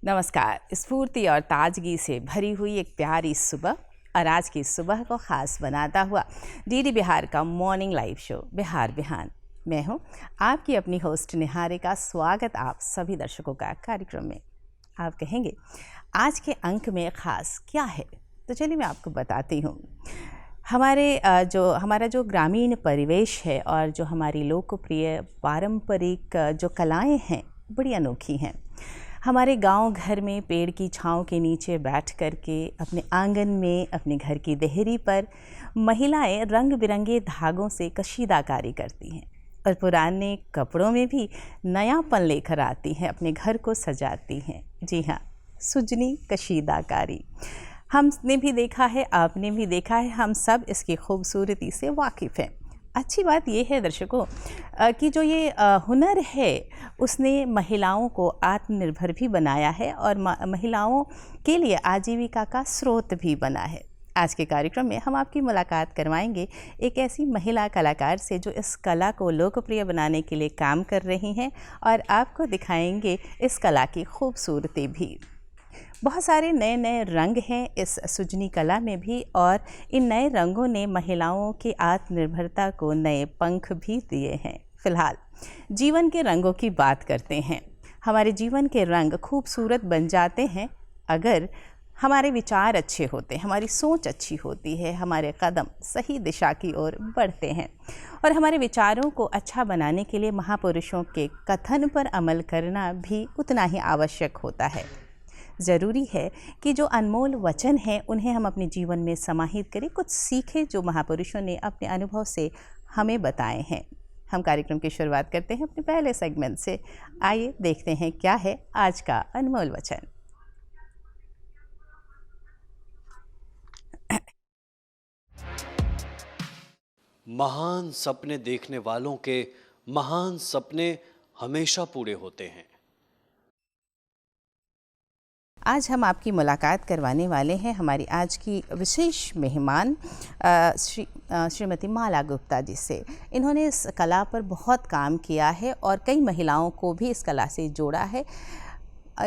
नमस्कार। स्फूर्ति और ताजगी से भरी हुई एक प्यारी सुबह और आज की सुबह को ख़ास बनाता हुआ डीडी बिहार का मॉर्निंग लाइव शो बिहार बिहान। मैं हूं आपकी अपनी होस्ट निहारिका। स्वागत आप सभी दर्शकों का कार्यक्रम में। आप कहेंगे आज के अंक में ख़ास क्या है, तो चलिए मैं आपको बताती हूँ। हमारा जो ग्रामीण परिवेश है और जो हमारी लोकप्रिय पारंपरिक जो कलाएँ हैं बड़ी अनोखी हैं। हमारे गांव घर में पेड़ की छांव के नीचे बैठ कर के अपने आंगन में अपने घर की देहरी पर महिलाएं रंग बिरंगे धागों से कशीदाकारी करती हैं और पुराने कपड़ों में भी नयापन लेकर आती हैं, अपने घर को सजाती हैं। जी हाँ, सुजनी कशीदाकारी हमने भी देखा है, आपने भी देखा है, हम सब इसकी खूबसूरती से वाकिफ़ हैं। अच्छी बात यह है दर्शकों कि जो ये हुनर है उसने महिलाओं को आत्मनिर्भर भी बनाया है और महिलाओं के लिए आजीविका का स्रोत भी बना है। आज के कार्यक्रम में हम आपकी मुलाकात करवाएंगे एक ऐसी महिला कलाकार से जो इस कला को लोकप्रिय बनाने के लिए काम कर रही हैं और आपको दिखाएंगे इस कला की खूबसूरती भी। बहुत सारे नए नए रंग हैं इस सुजनी कला में भी और इन नए रंगों ने महिलाओं की आत्मनिर्भरता को नए पंख भी दिए हैं। फिलहाल जीवन के रंगों की बात करते हैं। हमारे जीवन के रंग खूबसूरत बन जाते हैं अगर हमारे विचार अच्छे होते हैं, हमारी सोच अच्छी होती है, हमारे कदम सही दिशा की ओर बढ़ते हैं। और हमारे विचारों को अच्छा बनाने के लिए महापुरुषों के कथन पर अमल करना भी उतना ही आवश्यक होता है। ज़रूरी है कि जो अनमोल वचन हैं उन्हें हम अपने जीवन में समाहित करें, कुछ सीखें जो महापुरुषों ने अपने अनुभव से हमें बताए हैं। हम कार्यक्रम की शुरुआत करते हैं अपने पहले सेगमेंट से। आइए देखते हैं क्या है आज का अनमोल वचन। महान सपने देखने वालों के महान सपने हमेशा पूरे होते हैं। आज हम आपकी मुलाकात करवाने वाले हैं हमारी आज की विशेष मेहमान श्रीमती माला गुप्ता जी से। इन्होंने इस कला पर बहुत काम किया है और कई महिलाओं को भी इस कला से जोड़ा है,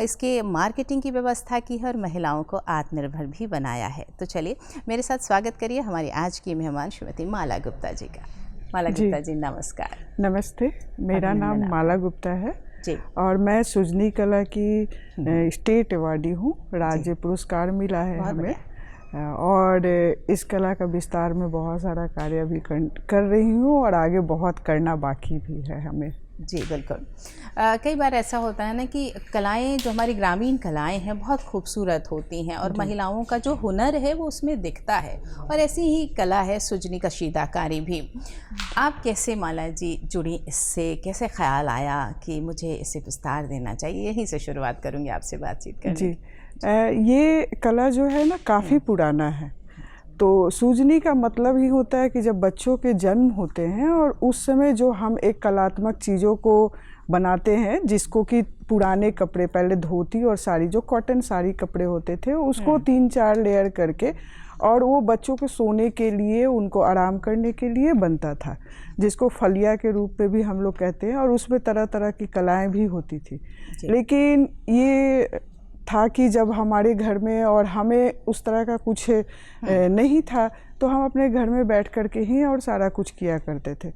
इसके मार्केटिंग की व्यवस्था की है और महिलाओं को आत्मनिर्भर भी बनाया है। तो चलिए मेरे साथ स्वागत करिए हमारी आज की मेहमान श्रीमती माला गुप्ता जी का। माला गुप्ता जी नमस्कार। नमस्ते, मेरा नाम माला गुप्ता है जी। और मैं सुजनी कला की स्टेट अवार्डी हूँ। राज्य पुरस्कार मिला है हमें और इस कला का विस्तार में बहुत सारा कार्य भी कर रही हूँ और आगे बहुत करना बाकी भी है हमें। जी बिल्कुल। कई बार ऐसा होता है ना कि कलाएं जो हमारी ग्रामीण कलाएं हैं बहुत खूबसूरत होती हैं और महिलाओं का जो हुनर है वो उसमें दिखता है और ऐसी ही कला है सुजनी कशीदाकारी भी। आप कैसे माला जी जुड़ी इससे, कैसे ख्याल आया कि मुझे इसे विस्तार देना चाहिए? यहीं से शुरुआत करूँगी आपसे बातचीत करने। जी, ये कला जो है ना काफ़ी पुराना है। तो सूजनी का मतलब ही होता है कि जब बच्चों के जन्म होते हैं और उस समय जो हम एक कलात्मक चीज़ों को बनाते हैं, जिसको कि पुराने कपड़े, पहले धोती और साड़ी, जो कॉटन साड़ी कपड़े होते थे, उसको 3-4 लेयर करके और वो बच्चों के सोने के लिए, उनको आराम करने के लिए बनता था, जिसको फलिया के रूप में भी हम लोग कहते हैं। और उसमें तरह तरह की कलाएँ भी होती थी। लेकिन ये था कि जब हमारे घर में और हमें उस तरह का कुछ नहीं था तो हम अपने घर में बैठ कर के ही और सारा कुछ किया करते थे।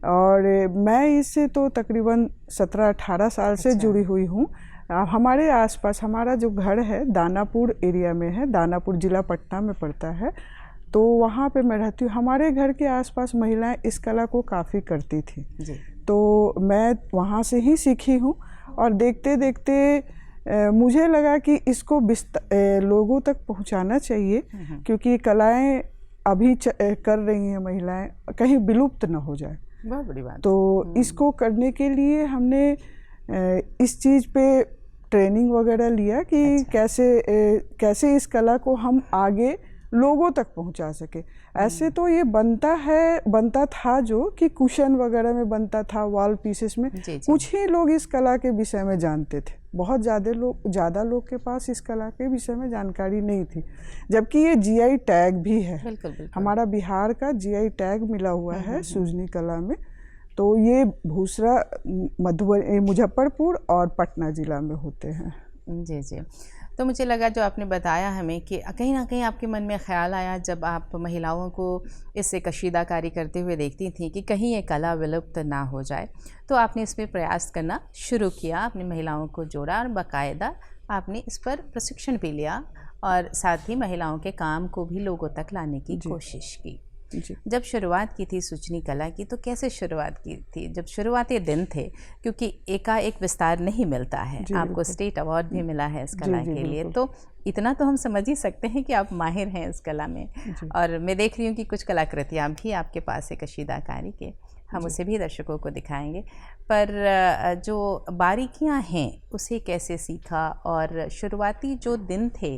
और मैं इससे तो तकरीबन 17-18 साल से जुड़ी हुई हूँ। हमारे आसपास हमारा जो घर है दानापुर एरिया में है, दानापुर ज़िला पटना में पड़ता है, तो वहाँ पे मैं रहती हूँ। हमारे घर के आसपास महिलाएं इस कला को काफ़ी करती थी तो मैं वहाँ से ही सीखी हूँ और देखते देखते मुझे लगा कि इसको लोगों तक पहुंचाना चाहिए, क्योंकि कलाएं अभी कर रही हैं महिलाएं, कहीं विलुप्त न हो जाए। बहुत बड़ी बात। तो इसको करने के लिए हमने इस चीज़ पे ट्रेनिंग वगैरह लिया कि कैसे इस कला को हम आगे लोगों तक पहुंचा सके। ऐसे तो ये बनता था जो कि कुशन वगैरह में बनता था, वॉल पीसेस में। कुछ ही लोग इस कला के विषय में जानते थे, बहुत ज़्यादा लोग के पास इस कला के विषय में जानकारी नहीं थी। जबकि ये जीआई टैग भी है। बिल्कुल। हमारा बिहार का जीआई टैग मिला हुआ है सुजनी कला में। तो ये भूसरा मुजफ्फरपुर और पटना ज़िला में होते हैं। जी जी। तो मुझे लगा जो आपने बताया हमें कि कहीं ना कहीं आपके मन में ख़्याल आया जब आप महिलाओं को इससे कशीदाकारी करते हुए देखती थी कि कहीं ये कला विलुप्त ना हो जाए, तो आपने इसमें प्रयास करना शुरू किया, अपनी महिलाओं को जोड़ा और बाकायदा आपने इस पर प्रशिक्षण भी लिया और साथ ही महिलाओं के काम को भी लोगों तक लाने की कोशिश की। जी। जब शुरुआत की थी सूजनी कला की तो कैसे शुरुआत की थी? जब शुरुआती दिन थे, क्योंकि एकाएक विस्तार नहीं मिलता है, आपको स्टेट अवार्ड भी मिला है इस कला के लिए, तो इतना तो हम समझ ही सकते हैं कि आप माहिर हैं इस कला में। और मैं देख रही हूँ कि कुछ कलाकृतियाँ भी आपके पास है कशीदाकारी के, हम उसे भी दर्शकों को दिखाएंगे। पर जो बारीकियाँ हैं उसे कैसे सीखा और शुरुआती जो दिन थे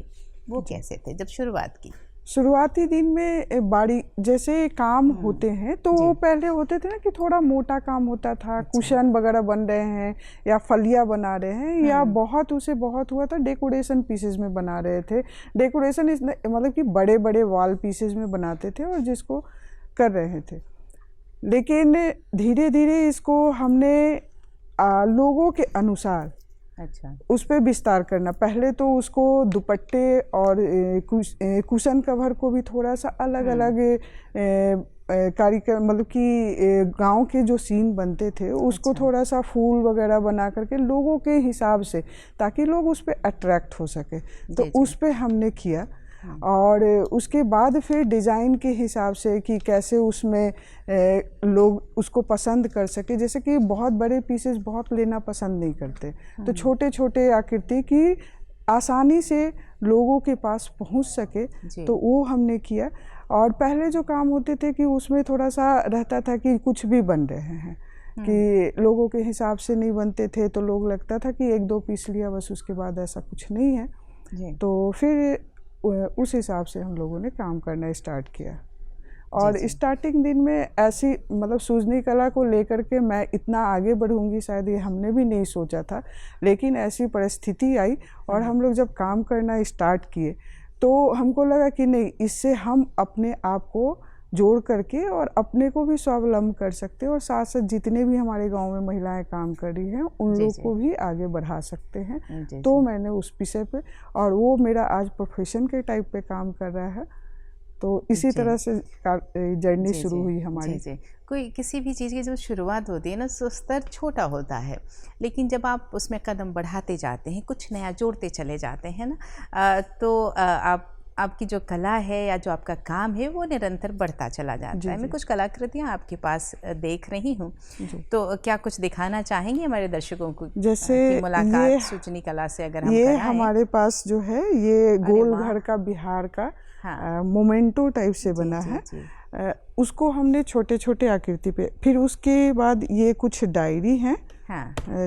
वो कैसे थे जब शुरुआत की? शुरुआती दिन में बारी जैसे काम होते हैं तो वो पहले होते थे ना कि थोड़ा मोटा काम होता था, कुशन वगैरह बन रहे हैं या फलिया बना रहे हैं, या बहुत हुआ था डेकोरेशन पीसेस में बना रहे थे। डेकोरेशन मतलब कि बड़े बड़े वॉल पीसेस में बनाते थे और जिसको कर रहे थे। लेकिन धीरे धीरे इसको हमने लोगों के अनुसार उस पर विस्तार करना, पहले तो उसको दुपट्टे और कुशन कवर को भी थोड़ा सा अलग अलग कार्यक्रम, मतलब कि गांव के जो सीन बनते थे उसको थोड़ा सा फूल वगैरह बना करके लोगों के हिसाब से, ताकि लोग उस पर अट्रैक्ट हो सके, तो उस पर हमने किया। और उसके बाद फिर डिज़ाइन के हिसाब से कि कैसे उसमें लोग उसको पसंद कर सके, जैसे कि बहुत बड़े पीसेस बहुत लेना पसंद नहीं करते, तो छोटे छोटे आकृति की आसानी से लोगों के पास पहुंच सके, तो वो हमने किया। और पहले जो काम होते थे कि उसमें थोड़ा सा रहता था कि कुछ भी बन रहे हैं, कि लोगों के हिसाब से नहीं बनते थे, तो लोग लगता था कि एक दो पीस लिया बस, उसके बाद ऐसा कुछ नहीं है। तो फिर उस हिसाब से हम लोगों ने काम करना स्टार्ट किया। और स्टार्टिंग दिन में ऐसी, मतलब सूजनी कला को लेकर के मैं इतना आगे बढ़ूंगी शायद ये हमने भी नहीं सोचा था, लेकिन ऐसी परिस्थिति आई और हम लोग जब काम करना स्टार्ट किए तो हमको लगा कि नहीं, इससे हम अपने आप को जोड़ करके और अपने को भी स्वावलंबन कर सकते हैं, और साथ साथ जितने भी हमारे गांव में महिलाएं काम कर रही हैं उन लोग को भी आगे बढ़ा सकते हैं। तो मैंने उस विषय पे, और वो मेरा आज प्रोफेशन के टाइप पे काम कर रहा है, तो इसी तरह से जर्नी शुरू हुई हमारी। कोई किसी भी चीज़ की जो शुरुआत होती है ना, स्तर छोटा होता है, लेकिन जब आप उसमें कदम बढ़ाते जाते हैं, कुछ नया जोड़ते चले जाते हैं ना, तो आपकी जो कला है या जो आपका काम है वो निरंतर बढ़ता चला जाता है। मैं कुछ कलाकृतियाँ आपके पास देख रही हूँ, तो क्या कुछ दिखाना चाहेंगे हमारे दर्शकों को? जैसे मुलाकात सूजनी कला से अगर हम ये हमारे पास जो है ये गोल घर का बिहार का मोमेंटो टाइप से बना है, उसको हमने छोटे छोटे आकृति पे, फिर उसके बाद ये कुछ डायरी हैं,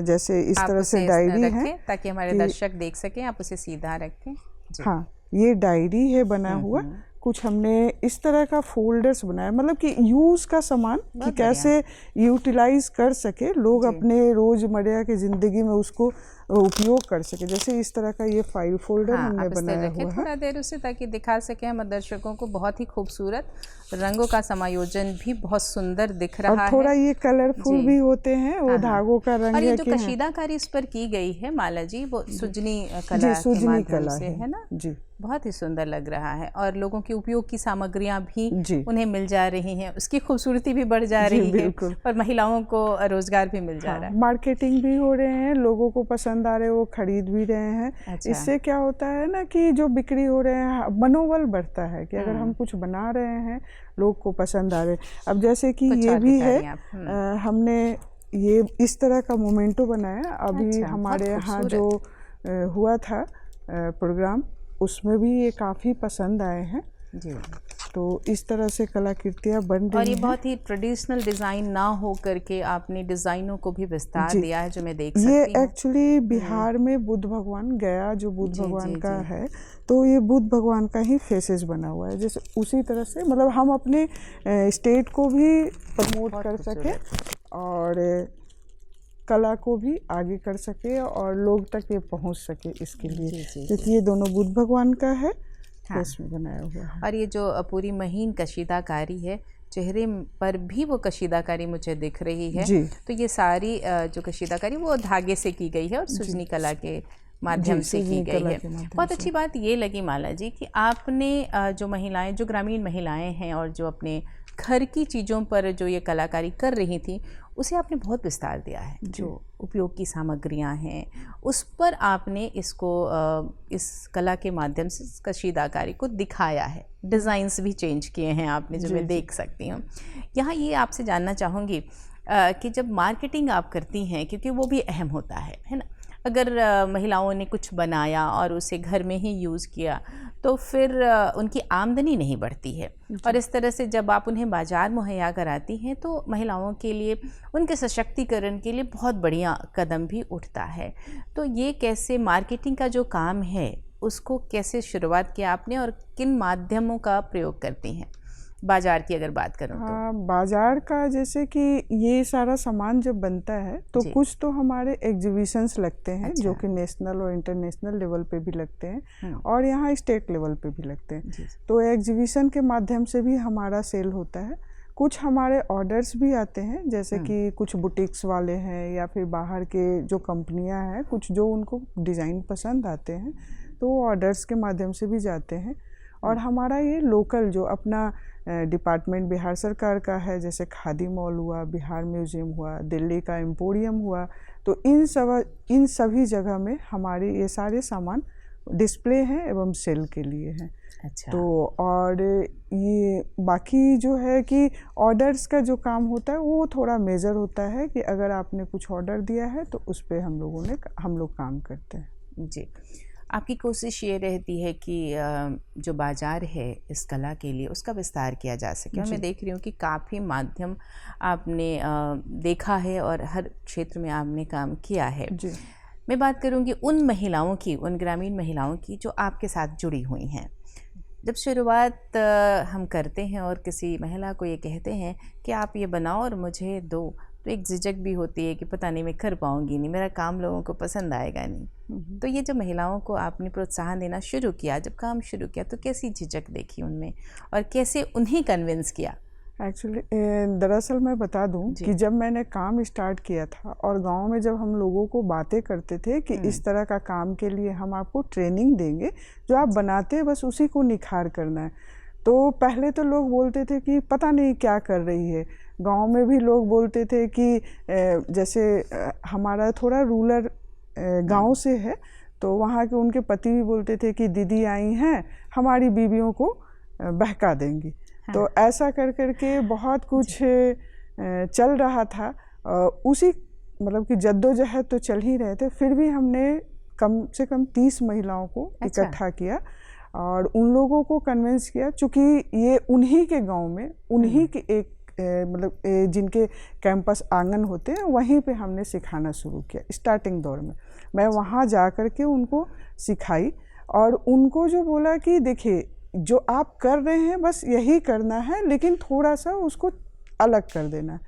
जैसे इस तरह से डायरी है ताकि हमारे दर्शक देख सकें, आप उसे सीधा रखें। हाँ, ये डायरी है बना हुआ, कुछ हमने इस तरह का फोल्डर्स बनाया, मतलब कि यूज़ का सामान कि कैसे यूटिलाइज कर सके लोग अपने रोज़मर्रा की ज़िंदगी में उसको उपयोग कर सके। जैसे इस तरह का ये फाइल फोल्डर हमने बनाया हुआ है, थोड़ा देर उसे ताकि दिखा सके हम दर्शकों को। बहुत ही खूबसूरत रंगों का समायोजन भी बहुत सुंदर दिख रहा है, और थोड़ा ये कलरफुल भी होते हैं, वो धागों का रंग। और ये जो कशीदाकारी इस पर की गई है माला जी, वो सूजनी कला के माध्यम से है ना जी, बहुत ही सुंदर लग रहा है। और लोगों की उपयोग की सामग्रियां भी उन्हें मिल जा रही हैं, उसकी खूबसूरती भी बढ़ जा रही है और महिलाओं को रोजगार भी मिल जा रहा है। मार्केटिंग भी हो रहे हैं, लोगों को पसंद आ रहे हैं, वो खरीद भी रहे हैं। इससे क्या होता है ना कि जो बिक्री हो रहे हैं, मनोबल बढ़ता है कि अगर हम कुछ बना रहे हैं लोग को पसंद आ रहे हैं। अब जैसे कि ये भी है, हमने ये इस तरह का मोमेंटो बनाया। अभी हमारे यहाँ जो हुआ था प्रोग्राम, उसमें भी ये काफ़ी पसंद आए हैं जी। तो इस तरह से कलाकृतियाँ बन रही हैं। और ये बहुत ही ट्रेडिशनल डिज़ाइन ना हो करके आपने डिज़ाइनों को भी विस्तार दिया है, जो मैं देख सकती हूँ। ये एक्चुअली बिहार में बुद्ध भगवान, गया जो बुद्ध भगवान का है, तो ये बुद्ध भगवान का ही फेसेस बना हुआ है। जैसे उसी तरह से, मतलब हम अपने स्टेट को भी प्रमोट कर सके और कला को भी आगे कर सके और लोग तक ये पहुंच सके, इसके लिए, क्योंकि ये दोनों बुद्ध भगवान का है, इसमें बनाया हुआ है। और ये जो पूरी महीन कशीदाकारी है, चेहरे पर भी वो कशीदाकारी मुझे दिख रही है, तो ये सारी जो कशीदाकारी वो धागे से की गई है और सूजनी कला के माध्यम जी, से की सूजनी गई कला है। के माध्यम बहुत से। अच्छी बात ये लगी माला जी कि आपने जो महिलाएं, जो ग्रामीण महिलाएं हैं और जो अपने घर की चीज़ों पर जो ये कलाकारी कर रही थी, उसे आपने बहुत विस्तार दिया है। जो उपयोग की सामग्रियां हैं उस पर आपने इसको इस कला के माध्यम से इस कशीदाकारी को दिखाया है। डिज़ाइंस भी चेंज किए हैं आपने, जो मैं देख सकती हूँ। यहाँ ये आपसे जानना चाहूँगी कि जब मार्केटिंग आप करती हैं, क्योंकि वो भी अहम होता है ना। अगर महिलाओं ने कुछ बनाया और उसे घर में ही यूज़ किया तो फिर उनकी आमदनी नहीं बढ़ती है, और इस तरह से जब आप उन्हें बाज़ार मुहैया कराती हैं तो महिलाओं के लिए, उनके सशक्तिकरण के लिए बहुत बढ़िया कदम भी उठता है। तो ये कैसे मार्केटिंग का जो काम है उसको कैसे शुरुआत किया आपने और किन माध्यमों का प्रयोग करती हैं? बाज़ार की अगर बात करूँ तो। हाँ, बाजार का जैसे कि ये सारा सामान जब बनता है तो कुछ तो हमारे एग्जीबिशंस लगते हैं, जो कि नेशनल और इंटरनेशनल लेवल पे भी लगते हैं और यहाँ स्टेट लेवल पे भी लगते हैं। तो एग्जीबिशन के माध्यम से भी हमारा सेल होता है। कुछ हमारे ऑर्डर्स भी आते हैं, जैसे कि कुछ बुटीक्स वाले हैं या फिर बाहर के जो कंपनियां हैं, कुछ जो उनको डिज़ाइन पसंद आते हैं तो वो ऑर्डर्स के माध्यम से भी जाते हैं। और हमारा ये लोकल जो अपना डिपार्टमेंट बिहार सरकार का है, जैसे खादी मॉल हुआ, बिहार म्यूज़ियम हुआ, दिल्ली का एम्पोरियम हुआ, तो इन सभी जगह में हमारे ये सारे सामान डिस्प्ले हैं एवं सेल के लिए हैं। अच्छा। तो और ये बाकी जो है कि ऑर्डर्स का जो काम होता है वो थोड़ा मेजर होता है कि अगर आपने कुछ ऑर्डर दिया है तो उस पर हम लोग काम करते हैं। जी, आपकी कोशिश ये रहती है कि जो बाज़ार है इस कला के लिए उसका विस्तार किया जा सके, और मैं देख रही हूँ कि काफ़ी माध्यम आपने देखा है और हर क्षेत्र में आपने काम किया है। जी। मैं बात करूँगी उन महिलाओं की, उन ग्रामीण महिलाओं की जो आपके साथ जुड़ी हुई हैं। जब शुरुआत हम करते हैं और किसी महिला को ये कहते हैं कि आप ये बनाओ और मुझे दो, तो एक झिझक भी होती है कि पता नहीं मैं कर पाऊँगी नहीं, मेरा काम लोगों को पसंद आएगा नहीं। तो ये जो महिलाओं को आपने प्रोत्साहन देना शुरू किया, जब काम शुरू किया, तो कैसी झिझक देखी उनमें और कैसे उन्हें कन्विंस किया? एक्चुअली दरअसल मैं बता दूं कि जब मैंने काम स्टार्ट किया था और गांव में जब हम लोगों को बातें करते थे कि इस तरह का काम के लिए हम आपको ट्रेनिंग देंगे, जो आप बनाते हैं बस उसी को निखार करना है, तो पहले तो लोग बोलते थे कि पता नहीं क्या कर रही है। गांव में भी लोग बोलते थे कि जैसे हमारा थोड़ा रूरल गांव से है, तो वहाँ के उनके पति भी बोलते थे कि दीदी आई हैं, हमारी बीवियों को बहका देंगी। तो ऐसा कर करके बहुत कुछ चल रहा था। उसी मतलब कि जद्दोजहद तो चल ही रहे थे, फिर भी हमने कम से कम 30 महिलाओं को इकट्ठा किया और उन लोगों को कन्विंस किया, चूँकि ये उन्हीं के गांव में, उन्हीं के एक मतलब जिनके कैंपस आंगन होते हैं वहीं पे हमने सिखाना शुरू किया। स्टार्टिंग दौर में मैं वहाँ जा कर के उनको सिखाई और उनको जो बोला कि देखिए जो आप कर रहे हैं बस यही करना है, लेकिन थोड़ा सा उसको अलग कर देना।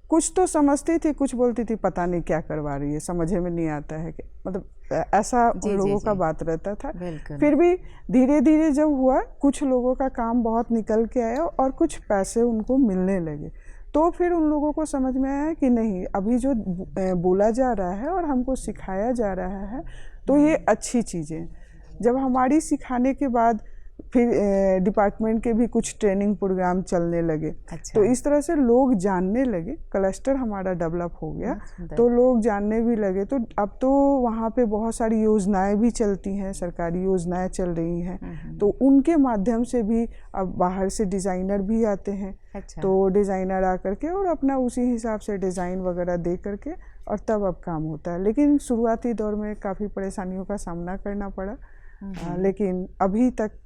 कुछ तो समझती थी, कुछ बोलती थी पता नहीं क्या करवा रही है, समझ में नहीं आता है कि मतलब ऐसा उन लोगों का बात रहता था। फिर भी धीरे धीरे जब हुआ, कुछ लोगों का काम बहुत निकल के आया और कुछ पैसे उनको मिलने लगे, तो फिर उन लोगों को समझ में आया कि नहीं, अभी जो बोला जा रहा है और हमको सिखाया जा रहा है तो ये अच्छी चीज़ें। जब हमारी सिखाने के बाद फिर डिपार्टमेंट के भी कुछ ट्रेनिंग प्रोग्राम चलने लगे। तो इस तरह से लोग जानने लगे, क्लस्टर हमारा डेवलप हो गया, तो लोग जानने भी लगे। तो अब तो वहाँ पे बहुत सारी योजनाएं भी चलती हैं, सरकारी योजनाएं चल रही हैं, तो उनके माध्यम से भी अब बाहर से डिज़ाइनर भी आते हैं। तो डिज़ाइनर आ करके और अपना उसी हिसाब से डिज़ाइन वगैरह दे करके और तब अब काम होता है। लेकिन शुरुआती दौर में काफ़ी परेशानियों का सामना करना पड़ा, लेकिन अभी तक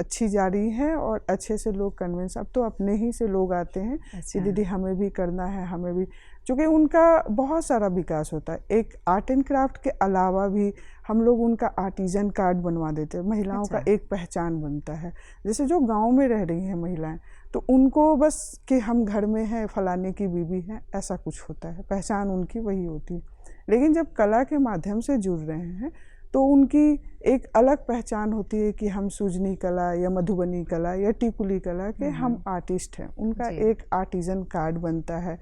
अच्छी जा रही है और अच्छे से लोग कन्विंस, अब तो अपने ही से लोग आते हैं कि दीदी हमें भी करना है, हमें भी, क्योंकि उनका बहुत सारा विकास होता है। एक आर्ट एंड क्राफ्ट के अलावा भी हम लोग उनका आर्टिजन कार्ड बनवा देते हैं, महिलाओं का एक पहचान बनता है। जैसे जो गांव में रह रही हैं महिलाएं, तो उनको बस कि हम घर में हैं, फलाने की बीवी हैं, ऐसा कुछ होता है, पहचान उनकी वही होती है। लेकिन जब कला के माध्यम से जुड़ रहे हैं तो उनकी एक अलग पहचान होती है कि हम सूजनी कला या मधुबनी कला या टिकुली कला के हम आर्टिस्ट हैं, उनका एक आर्टिजन कार्ड बनता है।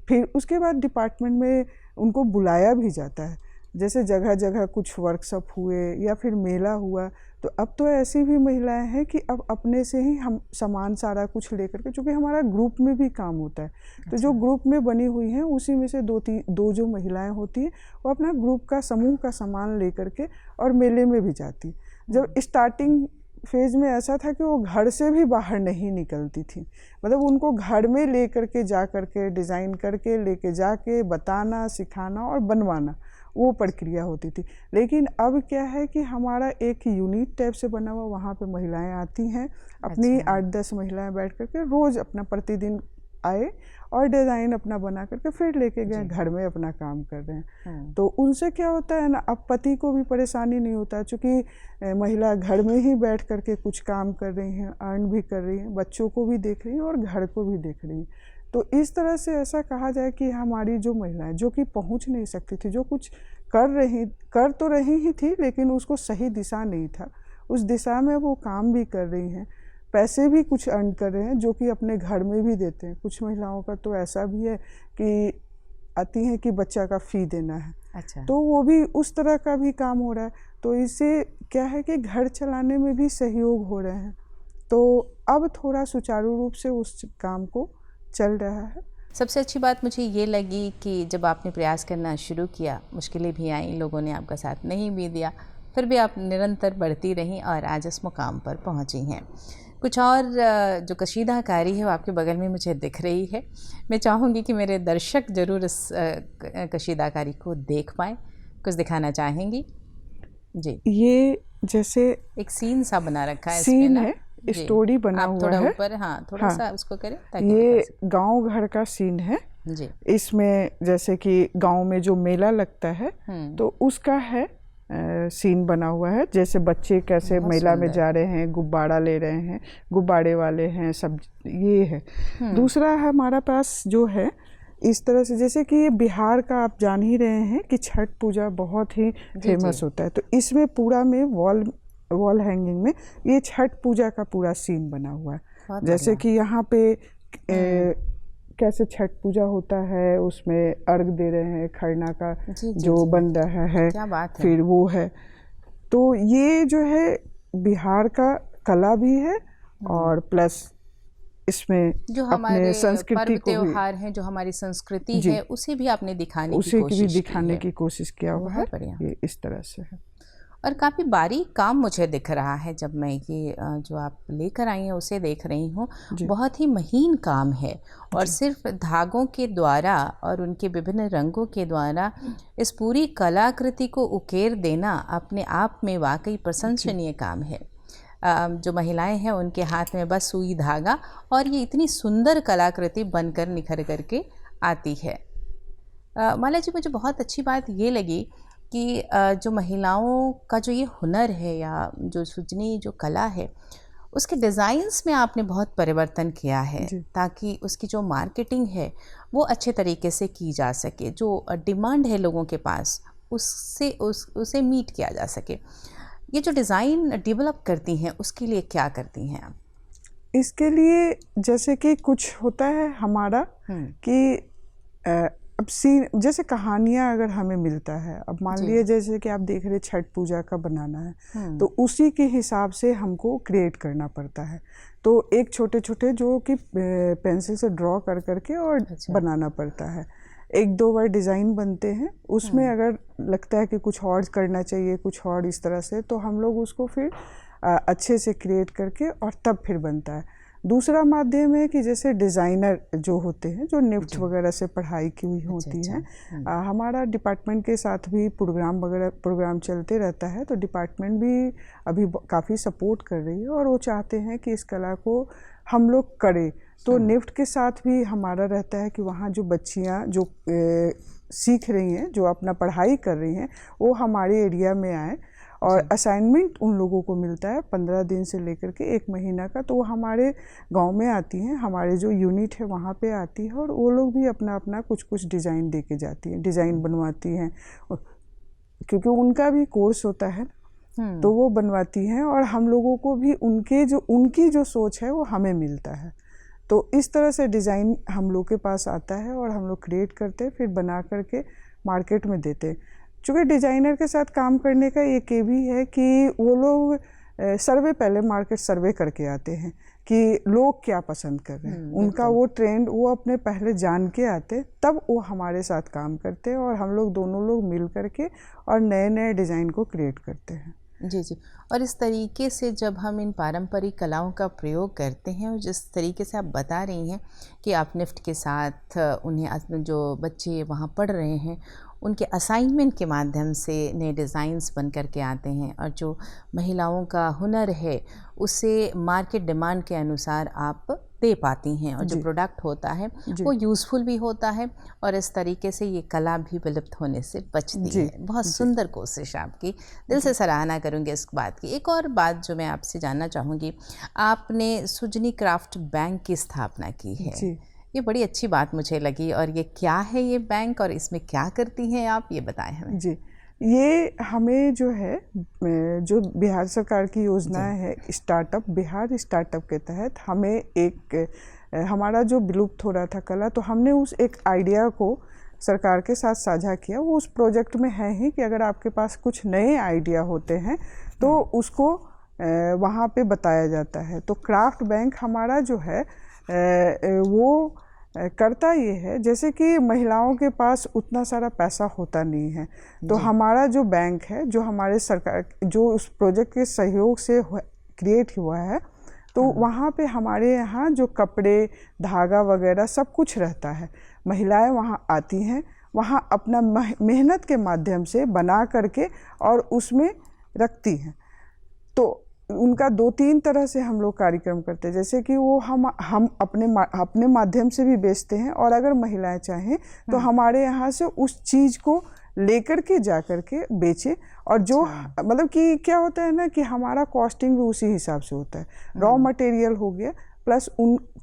फिर उसके बाद डिपार्टमेंट में उनको बुलाया भी जाता है। जैसे जगह जगह कुछ वर्कशॉप हुए या फिर मेला हुआ, तो अब तो ऐसी भी महिलाएं हैं कि अब अपने से ही हम सामान सारा कुछ लेकर के, चूँकि हमारा ग्रुप में भी काम होता है, तो जो ग्रुप में बनी हुई हैं उसी में से दो जो महिलाएं होती हैं वो अपना ग्रुप का समूह का सामान लेकर के और मेले में भी जाती। जब स्टार्टिंग फेज में ऐसा था कि वो घर से भी बाहर नहीं निकलती थी, मतलब उनको घर में ले करके जा करके डिज़ाइन करके लेके जाके बताना, सिखाना और बनवाना, वो प्रक्रिया होती थी। लेकिन अब क्या है कि हमारा एक यूनिट टाइप से बना हुआ, वहाँ पे महिलाएं आती हैं, अपनी 8-10 महिलाएं बैठ करके रोज़ अपना प्रतिदिन आए और डिज़ाइन अपना बना करके फिर लेके गए घर में अपना काम कर रहे हैं। तो उनसे क्या होता है ना, अब पति को भी परेशानी नहीं होता, क्योंकि महिला घर में ही बैठ करके कुछ काम कर रही हैं, अर्न भी कर रही हैं, बच्चों को भी देख रही हैं और घर को भी देख रही हैं। तो इस तरह से ऐसा कहा जाए कि हमारी जो महिलाएं जो कि पहुंच नहीं सकती थी, जो कुछ कर तो रही ही थी लेकिन उसको सही दिशा नहीं था, उस दिशा में वो काम भी कर रही हैं, पैसे भी कुछ अर्न कर रहे हैं जो कि अपने घर में भी देते हैं। कुछ महिलाओं का तो ऐसा भी है कि आती हैं कि बच्चा का फ़ी देना है, अच्छा, तो वो भी उस तरह का भी काम हो रहा है। तो इससे क्या है कि घर चलाने में भी सहयोग हो रहे हैं, तो अब थोड़ा सुचारू रूप से उस काम को चल रहा है। सबसे अच्छी बात मुझे ये लगी कि जब आपने प्रयास करना शुरू किया, मुश्किलें भी आईं, लोगों ने आपका साथ नहीं भी दिया, फिर भी आप निरंतर बढ़ती रहीं और आज इस मुकाम पर पहुंची हैं। कुछ और जो कशीदाकारी है वो आपके बगल में मुझे दिख रही है। मैं चाहूँगी कि मेरे दर्शक ज़रूर इस कशीदाकारी को देख पाएँ। कुछ दिखाना चाहेंगी? जी, ये जैसे एक सीन सा बना रखा है, सीन इसमें है, स्टोरी बना आप हुआ थोड़ा है। ऊपर, हाँ, थोड़ा हाँ, सा उसको करें ताकि ये गांव घर का सीन है। जी, इसमें जैसे कि गांव में जो मेला लगता है तो उसका है सीन बना हुआ है, जैसे बच्चे कैसे मेला में जा रहे हैं, गुब्बारा ले रहे हैं, गुब्बारे वाले हैं, सब ये है। दूसरा है हमारा पास जो है इस तरह से, जैसे कि ये बिहार का आप जान ही रहे हैं कि छठ पूजा बहुत ही फेमस होता है, तो इसमें पूरा में वॉल हैंगिंग में ये छठ पूजा का पूरा सीन बना हुआ है। जैसे कि यहाँ पे कैसे छठ पूजा होता है, उसमें अर्घ दे रहे हैं, खरना का जो बन रहा है, क्या बात है। फिर वो है। तो ये जो है बिहार का कला भी है और प्लस इसमें जो हमारे संस्कृति पर्व त्योहार हैं, जो हमारी संस्कृति है, उसे भी आपने दिखाने की उसे कोशिश भी दिखाने की कोशिश किया हुआ है। ये इस तरह से है और काफ़ी बारीक काम मुझे दिख रहा है। जब मैं ये जो आप लेकर आई हैं उसे देख रही हूँ, बहुत ही महीन काम है और सिर्फ धागों के द्वारा और उनके विभिन्न रंगों के द्वारा इस पूरी कलाकृति को उकेर देना अपने आप में वाकई प्रशंसनीय काम है। जो महिलाएं हैं उनके हाथ में बस सुई धागा और ये इतनी सुंदर कलाकृति बनकर निखर करके आती है। माला जी, मुझे बहुत अच्छी बात ये लगी कि जो महिलाओं का जो ये हुनर है या जो सृजनी जो कला है, उसके डिज़ाइंस में आपने बहुत परिवर्तन किया है ताकि उसकी जो मार्केटिंग है वो अच्छे तरीके से की जा सके, जो डिमांड है लोगों के पास उससे उसे मीट किया जा सके। ये जो डिज़ाइन डेवलप करती हैं उसके लिए क्या करती हैं आप? इसके लिए जैसे कि कुछ होता है हमारा कि अब सीन, जैसे कहानियाँ अगर हमें मिलता है, अब मान लिए जैसे कि आप देख रहे छठ पूजा का बनाना है तो उसी के हिसाब से हमको क्रिएट करना पड़ता है। तो एक छोटे छोटे जो कि पेंसिल से ड्रॉ कर करके और बनाना पड़ता है। 1-2 बार डिज़ाइन बनते हैं, उसमें अगर लगता है कि कुछ और करना चाहिए, कुछ और इस तरह से, तो हम लोग उसको फिर अच्छे से क्रिएट करके और तब फिर बनता है। दूसरा माध्यम है कि जैसे डिज़ाइनर जो होते हैं, जो निफ्ट वगैरह से पढ़ाई की हुई होती है, हमारा डिपार्टमेंट के साथ भी प्रोग्राम चलते रहता है, तो डिपार्टमेंट भी अभी काफ़ी सपोर्ट कर रही है और वो चाहते हैं कि इस कला को हम लोग करें। तो निफ्ट के साथ भी हमारा रहता है कि वहाँ जो बच्चियाँ जो सीख रही हैं, जो अपना पढ़ाई कर रही हैं, वो हमारे एरिया में आए और असाइनमेंट उन लोगों को मिलता है 15 दिन से लेकर के 1 महीना का, तो वो हमारे गांव में आती हैं, हमारे जो यूनिट है वहाँ पे आती है और वो लोग भी अपना अपना कुछ डिज़ाइन दे के जाती हैं, डिज़ाइन बनवाती हैं, क्योंकि उनका भी कोर्स होता है तो वो बनवाती हैं और हम लोगों को भी उनकी जो सोच है वो हमें मिलता है। तो इस तरह से डिज़ाइन हम लोग के पास आता है और हम लोग क्रिएट करते हैं, फिर बना करके मार्केट में देते हैं। चूँकि डिज़ाइनर के साथ काम करने का एक ये भी है कि वो लोग सर्वे, पहले मार्केट सर्वे करके आते हैं कि लोग क्या पसंद कर रहे हैं, उनका वो ट्रेंड वो अपने पहले जान के आते, तब वो हमारे साथ काम करते हैं और हम लोग दोनों लोग मिल करके और नए नए डिज़ाइन को क्रिएट करते हैं। जी जी। और इस तरीके से जब हम इन पारंपरिक कलाओं का प्रयोग करते हैं और जिस तरीके से आप बता रही हैं कि आप निफ्ट के साथ उन्हें जो बच्चे वहाँ पढ़ रहे हैं उनके असाइनमेंट के माध्यम से नए डिज़ाइंस बन कर के आते हैं और जो महिलाओं का हुनर है उसे मार्केट डिमांड के अनुसार आप दे पाती हैं और जो प्रोडक्ट होता है वो यूज़फुल भी होता है और इस तरीके से ये कला भी विलुप्त होने से बचती है। बहुत सुंदर कोशिश आपकी, दिल से सराहना करूँगी इस बात की। एक और बात जो मैं आपसे जानना चाहूँगी, आपने सुजनी क्राफ्ट बैंक की स्थापना की है, ये बड़ी अच्छी बात मुझे लगी। और ये क्या है ये बैंक और इसमें क्या करती हैं आप, ये बताएं हमें। जी, ये हमें जो है जो बिहार सरकार की योजना है स्टार्टअप, बिहार स्टार्टअप के तहत हमें एक हमारा जो विलुप्त हो रहा था कला, तो हमने उस एक आइडिया को सरकार के साथ साझा किया। वो उस प्रोजेक्ट में है ही कि अगर आपके पास कुछ नए आइडिया होते हैं तो उसको वहाँ पे बताया जाता है। तो क्राफ्ट बैंक हमारा जो है वो करता ये है, जैसे कि महिलाओं के पास उतना सारा पैसा होता नहीं है, तो हमारा जो बैंक है जो हमारे सरकार जो उस प्रोजेक्ट के सहयोग से क्रिएट हुआ है, तो वहाँ पे हमारे यहाँ जो कपड़े, धागा वगैरह सब कुछ रहता है। महिलाएं वहाँ आती हैं, वहाँ अपना मेहनत के माध्यम से बना करके और उसमें रखती हैं। तो उनका 2-3 तरह से हम लोग कार्यक्रम करते हैं, जैसे कि वो हम अपने माध्यम से भी बेचते हैं और अगर महिलाएं चाहें तो हमारे यहाँ से उस चीज़ को लेकर के जा कर के बेचें। और जो मतलब कि क्या होता है ना कि हमारा कॉस्टिंग भी उसी हिसाब से होता है। रॉ मटेरियल हो गया प्लस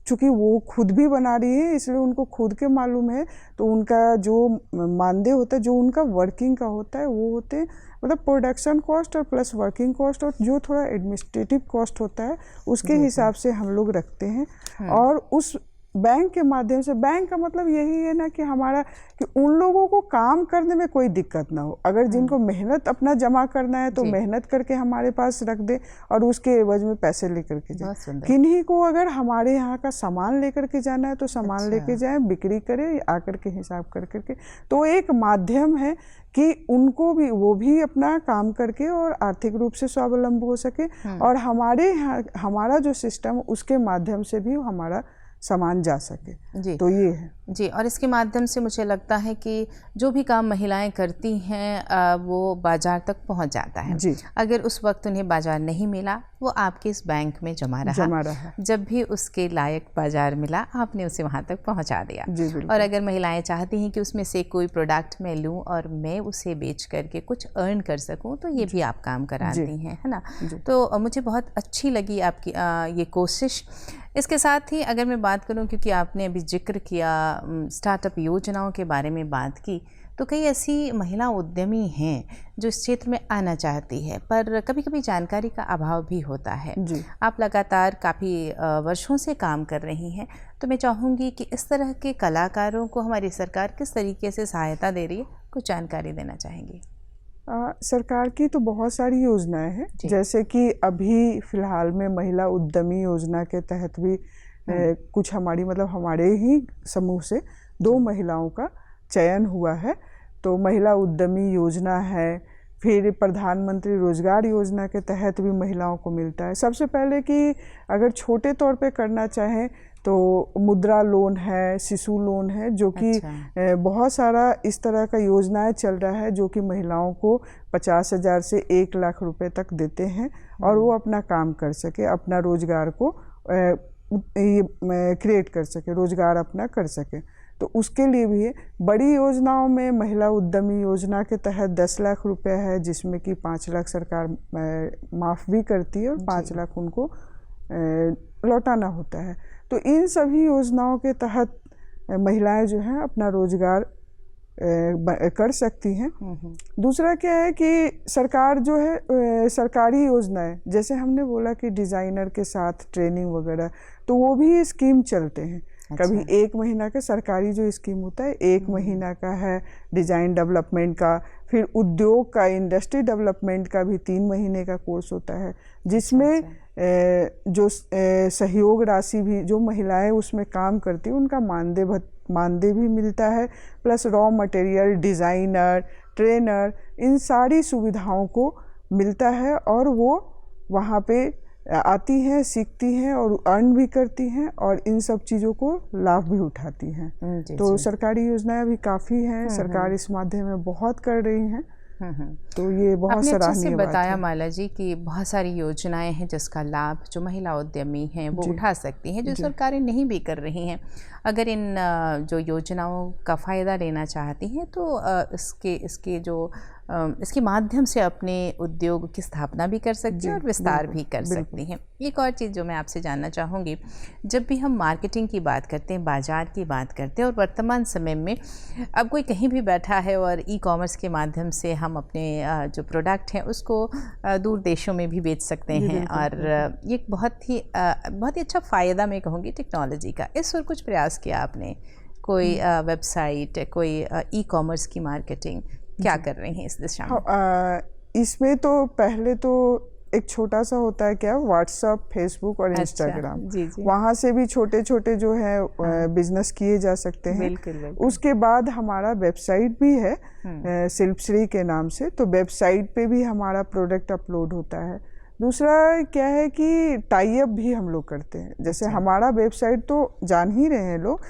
चूँकि वो खुद भी बना रही है इसलिए उनको खुद के मालूम है, तो उनका जो मानदेय होता है, जो उनका वर्किंग का होता है, वो होते हैं मतलब प्रोडक्शन कॉस्ट और प्लस वर्किंग कॉस्ट और जो थोड़ा एडमिनिस्ट्रेटिव कॉस्ट होता है उसके हिसाब से हम लोग रखते हैं। और उस बैंक के माध्यम से, बैंक का मतलब यही है ना कि हमारा कि उन लोगों को काम करने में कोई दिक्कत ना हो। अगर जिनको मेहनत अपना जमा करना है तो मेहनत करके हमारे पास रख दे और उसके एवज में पैसे लेकर के जाए। किन्हीं को अगर हमारे यहाँ का सामान लेकर के जाना है तो सामान लेके जाए, बिक्री करे आकर के हिसाब कर करके। तो एक माध्यम है कि उनको भी, वो भी अपना काम करके और आर्थिक रूप से स्वावलंबी हो सके और हमारे यहाँ हमारा जो सिस्टम उसके माध्यम से भी हमारा सामान जा सके। जी तो ये है जी। और इसके माध्यम से मुझे लगता है कि जो भी काम महिलाएं करती हैं वो बाज़ार तक पहुंच जाता है। जी। अगर उस वक्त उन्हें बाज़ार नहीं मिला, वो आपके इस बैंक में जमा रहा। जब भी उसके लायक बाज़ार मिला आपने उसे वहां तक पहुंचा दिया। और अगर महिलाएं चाहती हैं कि उसमें से कोई प्रोडक्ट मैं लूँ और मैं उसे बेच करके कुछ अर्न कर सकूँ, तो ये भी आप काम कराती हैं, है ना। तो मुझे बहुत अच्छी लगी आपकी ये कोशिश। इसके साथ ही अगर मैं बात करूं, क्योंकि आपने अभी जिक्र किया स्टार्टअप योजनाओं के बारे में बात की, तो कई ऐसी महिला उद्यमी हैं जो इस क्षेत्र में आना चाहती है पर कभी कभी जानकारी का अभाव भी होता है। आप लगातार काफ़ी वर्षों से काम कर रही हैं, तो मैं चाहूँगी कि इस तरह के कलाकारों को हमारी सरकार किस तरीके से सहायता दे रही है, कुछ जानकारी देना चाहेंगी। सरकार की तो बहुत सारी योजनाएं हैं, जैसे कि अभी फ़िलहाल में महिला उद्यमी योजना के तहत भी कुछ हमारी मतलब हमारे ही समूह से 2 महिलाओं का चयन हुआ है। तो महिला उद्यमी योजना है, फिर प्रधानमंत्री रोजगार योजना के तहत भी महिलाओं को मिलता है। सबसे पहले कि अगर छोटे तौर पे करना चाहें तो मुद्रा लोन है, शिशु लोन है, जो कि बहुत सारा इस तरह का योजनाएं चल रहा है जो कि महिलाओं को 50,000 से 1 लाख रुपए तक देते हैं और वो अपना काम कर सके, अपना रोजगार को क्रिएट कर सके, रोजगार अपना कर सके। तो उसके लिए भी है। बड़ी योजनाओं में महिला उद्यमी योजना के तहत 10 लाख रुपए है, जिसमें कि 5 लाख सरकार माफ़ भी करती है और 5 लाख उनको लौटाना होता है। तो इन सभी योजनाओं के तहत महिलाएं जो हैं अपना रोजगार कर सकती हैं। दूसरा क्या है कि सरकार जो है सरकारी योजनाएं, जैसे हमने बोला कि डिज़ाइनर के साथ ट्रेनिंग वगैरह, तो वो भी स्कीम चलते हैं कभी 1 महीना का सरकारी जो स्कीम होता है 1 महीना का है, डिज़ाइन डेवलपमेंट का, फिर उद्योग का, इंडस्ट्री डेवलपमेंट का भी 3 महीने का कोर्स होता है, जिसमें जो सहयोग राशि भी जो महिलाएं उसमें काम करती हैं उनका मानदेय भी मिलता है, plus raw material, designer, trainer, इन सारी सुविधाओं को मिलता है और वो वहाँ पे आती हैं, सीखती हैं और अर्न भी करती हैं और इन सब चीज़ों को लाभ भी उठाती हैं। तो सरकारी योजनाएं भी काफ़ी हैं, सरकार इस माध्यम में बहुत कर रही हैं। तो ये बहुत सराहनीय बात है। आपने अच्छे से बताया माला जी कि बहुत सारी योजनाएं हैं जिसका लाभ जो महिला उद्यमी हैं वो उठा सकती हैं, जो सरकारें नहीं भी कर रही हैं। अगर इन जो योजनाओं का फ़ायदा लेना चाहती हैं तो इसके माध्यम से अपने उद्योग की स्थापना भी कर सकती हैं और विस्तार भी कर सकती हैं। एक और चीज़ जो मैं आपसे जानना चाहूँगी, जब भी हम मार्केटिंग की बात करते हैं, बाज़ार की बात करते हैं, और वर्तमान समय में अब कोई कहीं भी बैठा है और ई-कॉमर्स के माध्यम से हम अपने जो प्रोडक्ट हैं उसको दूर देशों में भी बेच सकते हैं, और ये बहुत ही अच्छा फ़ायदा मैं कहूँगी टेक्नोलॉजी का। इस ओर कुछ प्रयास किया आपने? कोई वेबसाइट, कोई ई-कॉमर्स की मार्केटिंग क्या कर रही हैं इस दिशा में? इसमें तो पहले तो एक छोटा सा होता है क्या, व्हाट्सअप, फेसबुक और इंस्टाग्राम, वहाँ से भी छोटे छोटे जो है बिजनेस किए जा सकते हैं। बिल्कुल। उसके बाद हमारा वेबसाइट भी है शिल्पश्री के नाम से, तो वेबसाइट पे भी हमारा प्रोडक्ट अपलोड होता है। दूसरा क्या है कि टाई अप भी हम लोग करते हैं, जैसे हमारा वेबसाइट तो जान ही रहे हैं लोग,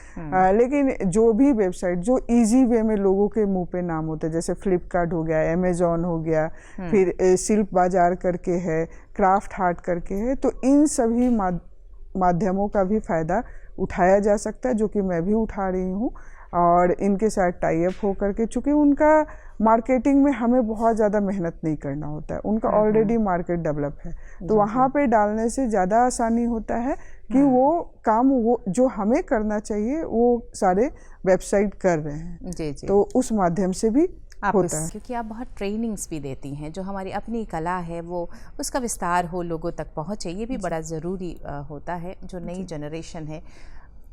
लेकिन जो भी वेबसाइट जो इजी वे में लोगों के मुंह पे नाम होते हैं, जैसे फ्लिपकार्ट हो गया, अमेजोन हो गया, फिर शिल्प बाजार करके है, क्राफ्ट हार्ट करके है, तो इन सभी माध्यमों का भी फ़ायदा उठाया जा सकता है, जो कि मैं भी उठा रही हूँ। और इनके साथ टाई अप हो करके, चूँकि उनका मार्केटिंग में हमें बहुत ज़्यादा मेहनत नहीं करना होता है, उनका ऑलरेडी मार्केट डेवलप है, तो वहाँ पे डालने से ज़्यादा आसानी होता है कि वो काम वो जो हमें करना चाहिए वो सारे वेबसाइट कर रहे हैं। तो उस माध्यम से भी होता है। क्योंकि आप बहुत ट्रेनिंग्स भी देती हैं, जो हमारी अपनी कला है वो उसका विस्तार हो, लोगों तक पहुँचे, ये भी बड़ा ज़रूरी होता है। जो नई जनरेशन है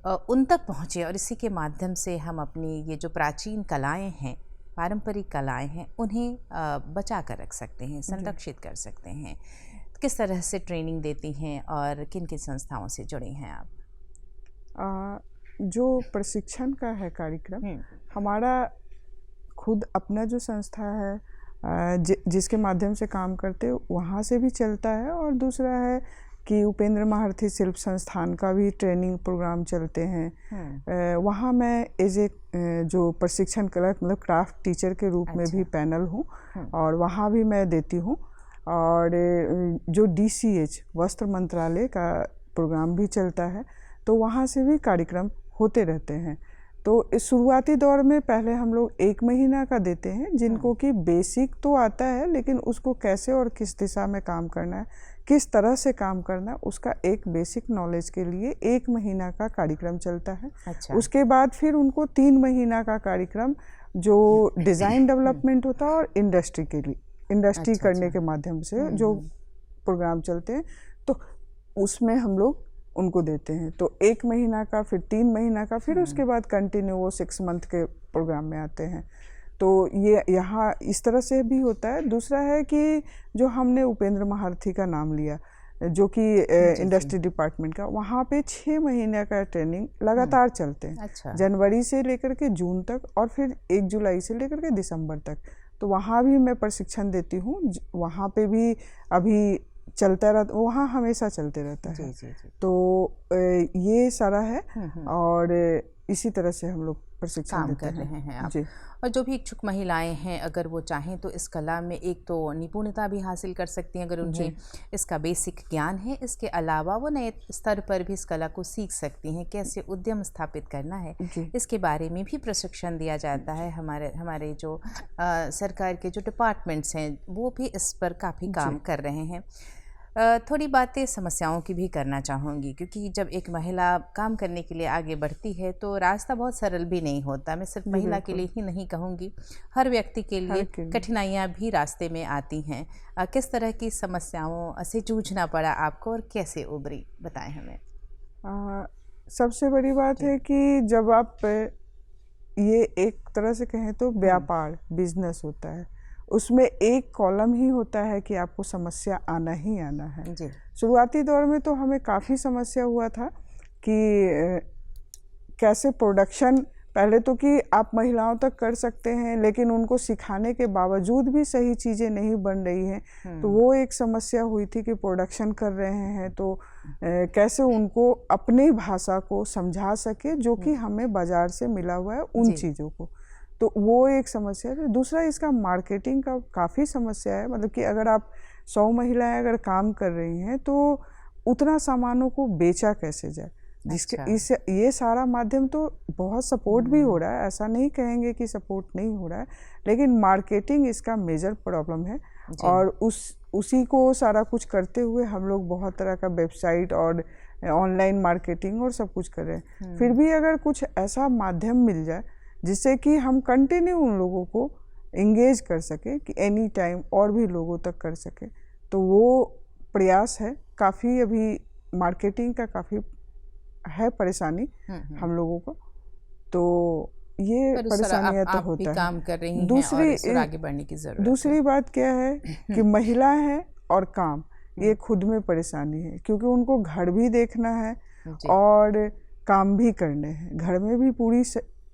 उन तक पहुँचे और इसी के माध्यम से हम अपनी ये जो प्राचीन कलाएं हैं, पारंपरिक कलाएं हैं, उन्हें बचा कर रख सकते हैं, संरक्षित कर सकते हैं। किस तरह से ट्रेनिंग देती हैं और किन किन संस्थाओं से जुड़ी हैं आप? जो प्रशिक्षण का है कार्यक्रम, हमारा खुद अपना जो संस्था है जिसके माध्यम से काम करते वहाँ से भी चलता है, और दूसरा है कि उपेंद्र महारथी शिल्प संस्थान का भी ट्रेनिंग प्रोग्राम चलते हैं। वहाँ मैं एज ए जो प्रशिक्षण क्लर्क मतलब क्राफ्ट टीचर के रूप में भी पैनल हूँ, और वहाँ भी मैं देती हूँ। और जो DCH वस्त्र मंत्रालय का प्रोग्राम भी चलता है, तो वहाँ से भी कार्यक्रम होते रहते हैं। तो इस शुरुआती दौर में पहले हम लोग 1 महीना का देते हैं, जिनको कि बेसिक तो आता है, लेकिन उसको कैसे और किस दिशा में काम करना है, किस तरह से काम करना है, उसका एक बेसिक नॉलेज के लिए 1 महीना का कार्यक्रम चलता है। उसके बाद फिर उनको 3 महीना का कार्यक्रम जो डिज़ाइन डेवलपमेंट होता है और इंडस्ट्री के लिए इंडस्ट्री करने के माध्यम से जो प्रोग्राम चलते हैं, तो उसमें हम लोग उनको देते हैं। तो 1 महीना का, फिर 3 महीना का, फिर उसके बाद कंटिन्यू वो 6 मंथ के प्रोग्राम में आते हैं। तो ये यहाँ इस तरह से भी होता है। दूसरा है कि जो हमने उपेंद्र महारथी का नाम लिया, जो कि इंडस्ट्री डिपार्टमेंट का, वहाँ पे 6 महीने का ट्रेनिंग लगातार चलते हैं। जनवरी से लेकर के जून तक, और फिर 1 जुलाई से लेकर के दिसंबर तक। तो वहाँ भी मैं प्रशिक्षण देती हूँ। वहाँ पे भी अभी चलता रहता, वहाँ हमेशा चलते रहता है। तो ये सारा है, और इसी तरह से हम लोग प्रशिक्षण देते कर रहे हैं आप। और जो भी इच्छुक महिलाएं हैं, अगर वो चाहें तो इस कला में एक तो निपुणता भी हासिल कर सकती हैं, अगर उन्हें इसका बेसिक ज्ञान है। इसके अलावा वो नए स्तर पर भी इस कला को सीख सकती हैं, कैसे उद्यम स्थापित करना है, इसके बारे में भी प्रशिक्षण दिया जाता है। हमारे जो सरकार के जो डिपार्टमेंट्स हैं वो भी इस पर काफ़ी काम कर रहे हैं। थोड़ी बातें समस्याओं की भी करना चाहूँगी, क्योंकि जब एक महिला काम करने के लिए आगे बढ़ती है तो रास्ता बहुत सरल भी नहीं होता। मैं सिर्फ महिला के लिए ही नहीं कहूँगी, हर व्यक्ति के लिए कठिनाइयाँ भी रास्ते में आती हैं। किस तरह की समस्याओं से जूझना पड़ा आपको और कैसे उभरी, बताएं हमें। सबसे बड़ी बात है कि जब आप ये एक तरह से कहें तो व्यापार बिजनेस होता है, उसमें एक कॉलम ही होता है कि आपको समस्या आना ही आना है। जी। शुरुआती दौर में तो हमें काफ़ी समस्या हुआ था कि कैसे प्रोडक्शन, पहले तो कि आप महिलाओं तक कर सकते हैं लेकिन उनको सिखाने के बावजूद भी सही चीज़ें नहीं बन रही हैं, तो वो एक समस्या हुई थी कि प्रोडक्शन कर रहे हैं तो कैसे उनको अपनी भाषा को समझा सके जो कि हमें बाज़ार से मिला हुआ है उन चीज़ों को, तो वो एक समस्या है। दूसरा इसका मार्केटिंग का काफ़ी समस्या है, मतलब कि अगर आप 100 महिलाएं अगर काम कर रही हैं तो उतना सामानों को बेचा कैसे जाए, जिसके इस ये सारा माध्यम तो बहुत सपोर्ट भी हो रहा है, ऐसा नहीं कहेंगे कि सपोर्ट नहीं हो रहा है, लेकिन मार्केटिंग इसका मेजर प्रॉब्लम है। और उसी को सारा कुछ करते हुए हम लोग बहुत तरह का वेबसाइट और ऑनलाइन मार्केटिंग और सब कुछ कर रहे हैं। फिर भी अगर कुछ ऐसा माध्यम मिल जाए जिससे कि हम कंटिन्यू उन लोगों को इंगेज कर सके कि एनी टाइम और भी लोगों तक कर सके, तो वो प्रयास है। काफ़ी अभी मार्केटिंग का काफ़ी है परेशानी हम लोगों को, तो ये परेशानियां तो होता है। काम कर रही हैं और आगे बढ़ने की जरूरत है। दूसरी बात क्या है कि महिला है और काम, ये खुद में परेशानी है क्योंकि उनको घर भी देखना है और काम भी करने हैं, घर में भी पूरी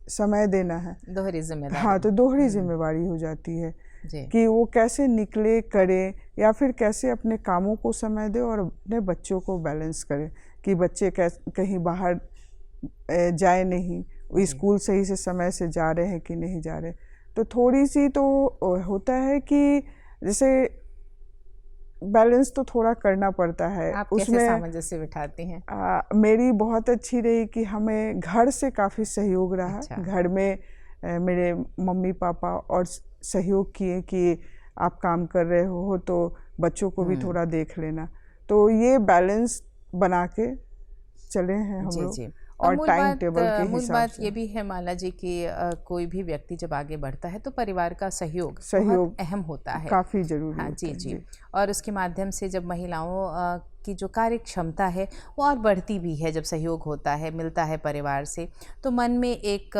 समय देना है, दोहरी जिम्मेदारी। हाँ, तो दोहरी जिम्मेदारी हो जाती है कि वो कैसे निकले करे या फिर कैसे अपने कामों को समय दे और अपने बच्चों को बैलेंस करे कि बच्चे कहीं बाहर जाए नहीं, स्कूल सही से समय से जा रहे हैं कि नहीं जा रहे। तो थोड़ी सी तो होता है कि जैसे बैलेंस तो थोड़ा करना पड़ता है। आप कैसे सामंजस्य बिठाती हैं? मेरी बहुत अच्छी रही कि हमें घर से काफ़ी सहयोग रहा। घर में मेरे मम्मी पापा और सहयोग किए कि आप काम कर रहे हो तो बच्चों को भी थोड़ा देख लेना, तो ये बैलेंस बना के चले हैं हम लोग। और टाइम टेबल के हिसाब से। बात ये भी है माला जी कि कोई भी व्यक्ति जब आगे बढ़ता है तो परिवार का सहयोग बहुत अहम होता है, काफ़ी जरूरी। हाँ जी। और उसके माध्यम से जब महिलाओं की जो कार्य क्षमता है वो और बढ़ती भी है, जब सहयोग होता है, मिलता है परिवार से, तो मन में एक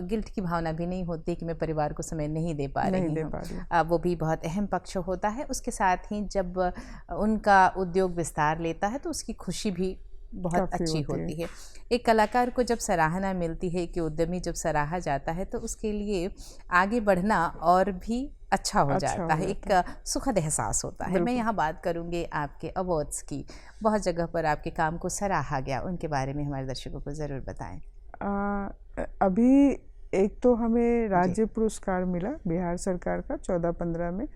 गिल्ट की भावना भी नहीं होती कि मैं परिवार को समय नहीं दे पा रही हूँ। वो भी बहुत अहम पक्ष होता है। उसके साथ ही जब उनका उद्योग विस्तार लेता है तो उसकी खुशी भी बहुत अच्छी होती है। एक कलाकार को जब सराहना मिलती है, कि उद्यमी जब सराहा जाता है तो उसके लिए आगे बढ़ना और भी अच्छा हो जाता है, एक सुखद एहसास होता है। मैं यहाँ बात करूँगी आपके अवार्ड्स की, बहुत जगह पर आपके काम को सराहा गया, उनके बारे में हमारे दर्शकों को ज़रूर बताएं। अभी एक तो हमें राज्य पुरस्कार मिला बिहार सरकार का 14-15 में,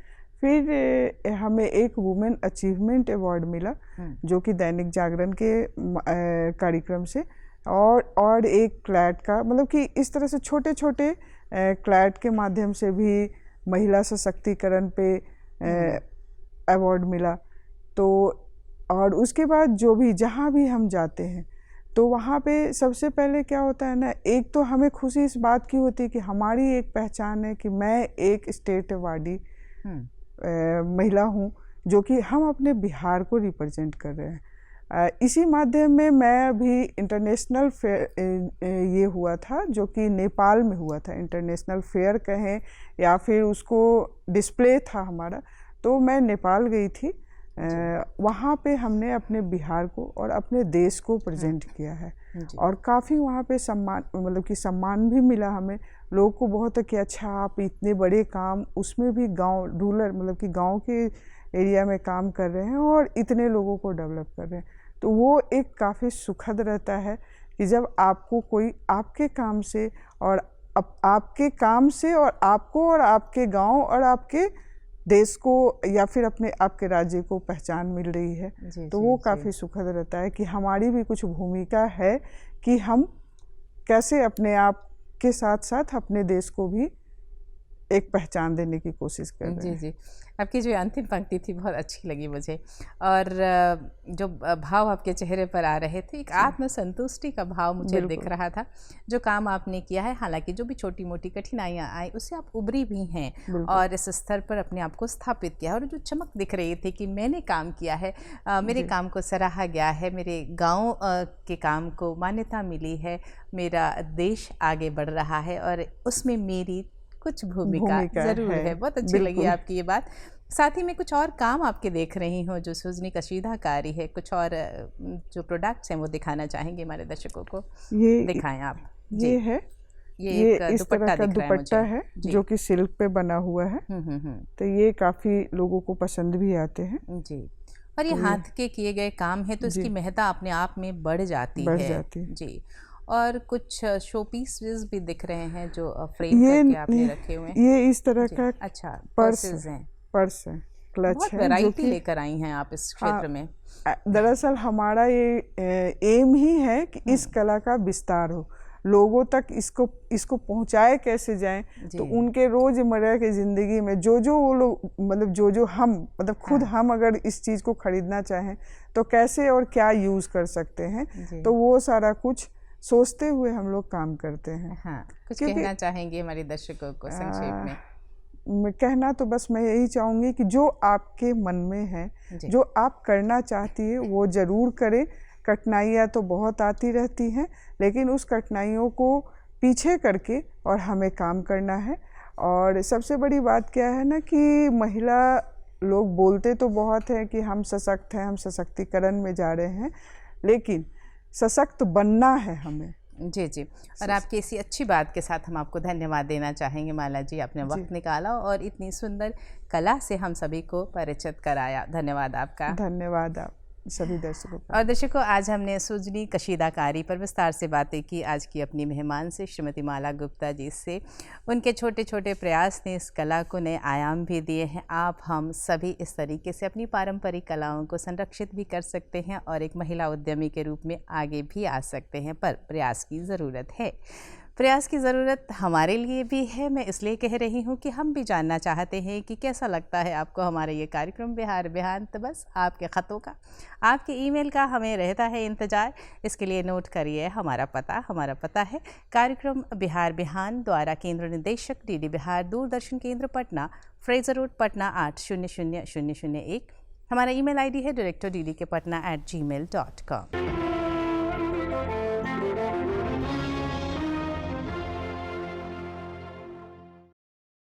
फिर हमें एक वुमेन अचीवमेंट अवार्ड मिला जो कि दैनिक जागरण के कार्यक्रम से, और एक क्लैट का, मतलब कि इस तरह से छोटे छोटे क्लैट के माध्यम से भी महिला सशक्तिकरण पे अवार्ड मिला। तो और उसके बाद जो भी जहाँ भी हम जाते हैं तो वहाँ पे सबसे पहले क्या होता है ना, एक तो हमें खुशी इस बात की होती है कि हमारी एक पहचान है कि मैं एक स्टेट अवार्डी महिला हूँ, जो कि हम अपने बिहार को रिप्रेजेंट कर रहे हैं। इसी माध्यम में मैं अभी इंटरनेशनल फेयर ये हुआ था जो कि नेपाल में हुआ था, इंटरनेशनल फेयर कहें या फिर उसको डिस्प्ले था हमारा, तो मैं नेपाल गई थी। वहाँ पे हमने अपने बिहार को और अपने देश को प्रेजेंट किया है और काफ़ी वहाँ पे सम्मान, मतलब कि सम्मान भी मिला हमें। लोग को बहुत कि अच्छा आप इतने बड़े काम, उसमें भी गांव रूरल, मतलब कि गांव के एरिया में काम कर रहे हैं और इतने लोगों को डेवलप कर रहे हैं, तो वो एक काफ़ी सुखद रहता है कि जब आपको कोई आपके काम से और आपके काम से और आपको और आपके गांव और आपके देश को या फिर अपने आपके राज्य को पहचान मिल रही है, तो वो काफ़ी सुखद रहता है कि हमारी भी कुछ भूमिका है कि हम कैसे अपने आप के साथ साथ अपने देश को भी एक पहचान देने की कोशिश कर रहे जी हैं। जी। आपकी जो अंतिम पंक्ति थी बहुत अच्छी लगी मुझे, और जो भाव आपके चेहरे पर आ रहे थे, एक आत्मसंतुष्टि का भाव मुझे दिख बिल्कुल। रहा था। जो काम आपने किया है, हालांकि जो भी छोटी मोटी कठिनाइयाँ आई उससे आप उभरी भी हैं बिल्कुल। और इस स्तर पर अपने आप को स्थापित किया, और जो चमक दिख रही थी कि मैंने काम किया है, मेरे काम को सराहा गया है, मेरे गाँव के काम को मान्यता मिली है, मेरा देश आगे बढ़ रहा है और उसमें मेरी कुछ भूमिका ज़रूर है। बहुत अच्छी लगी आपकी ये बात। साथ ही में कुछ और काम आपके देख रही हूँ जो सुजनी कशीदाकारी है, कुछ और जो प्रोडक्ट्स हैं वो दिखाना चाहेंगे हमारे दर्शकों को। ये दिखाएं आप। ये है, ये एक इस तरह का दुपट्टा है जो कि सिल्क पे बना हुआ है। तो ये काफ़ी लोगों को पसंद भी आते हैं जी। और ये हाथ के किए गए काम है तो इसकी महत्ता अपने आप में बढ़ जाती है जी। और कुछ शो पीसेस भी दिख रहे हैं जो फ्रेम करके आपने रखे हुए हैं। ये इस तरह का अच्छा पर्स है, क्लच बहुत है, वैरायटी लेकर आई हैं आप इस क्षेत्र में। दरअसल हमारा ये एम ही है कि इस कला का विस्तार हो, लोगों तक इसको पहुंचाए कैसे जाएं, तो उनके रोजमर्रा की ज़िंदगी में जो वो लोग मतलब जो हम मतलब खुद हम अगर इस चीज़ को खरीदना चाहें तो कैसे और क्या यूज़ कर सकते हैं, तो वो सारा कुछ सोचते हुए हम लोग काम करते हैं। हाँ, कुछ कहना चाहेंगे हमारे दर्शकों को संक्षेप में? कहना तो बस मैं यही चाहूँगी कि जो आपके मन में है, जो आप करना चाहती है वो ज़रूर करें। कठिनाइयाँ तो बहुत आती रहती हैं, लेकिन उस कठिनाइयों को पीछे करके और हमें काम करना है। और सबसे बड़ी बात क्या है ना कि महिला लोग बोलते तो बहुत हैं कि हम सशक्त हैं, हम सशक्तिकरण में जा रहे हैं, लेकिन सशक्त बनना है हमें। जी जी। और आपकी इसी अच्छी बात के साथ हम आपको धन्यवाद देना चाहेंगे माला जी, आपने वक्त निकाला और इतनी सुंदर कला से हम सभी को परिचित कराया। धन्यवाद आपका। धन्यवाद आप सभी दर्शकों का। और दर्शकों, आज हमने सुजनी कशीदाकारी पर विस्तार से बातें की। आज की अपनी मेहमान से श्रीमती माला गुप्ता जी से। उनके छोटे छोटे प्रयास ने इस कला को नए आयाम भी दिए हैं। आप हम सभी इस तरीके से अपनी पारंपरिक कलाओं को संरक्षित भी कर सकते हैं और एक महिला उद्यमी के रूप में आगे भी आ सकते हैं, पर प्रयास की ज़रूरत है। प्रयास की ज़रूरत हमारे लिए भी है। मैं इसलिए कह रही हूँ कि हम भी जानना चाहते हैं कि कैसा लगता है आपको हमारा ये कार्यक्रम बिहार बिहान। तो बस आपके ख़तों का, आपके ईमेल का हमें रहता है इंतज़ार। इसके लिए नोट करिए हमारा पता है कार्यक्रम बिहार बिहान द्वारा केंद्र निदेशक DD बिहार दूरदर्शन केंद्र पटना, फ्रेजर रोड पटना 800001। हमारा email ID है director.dd के patna@gmail.com।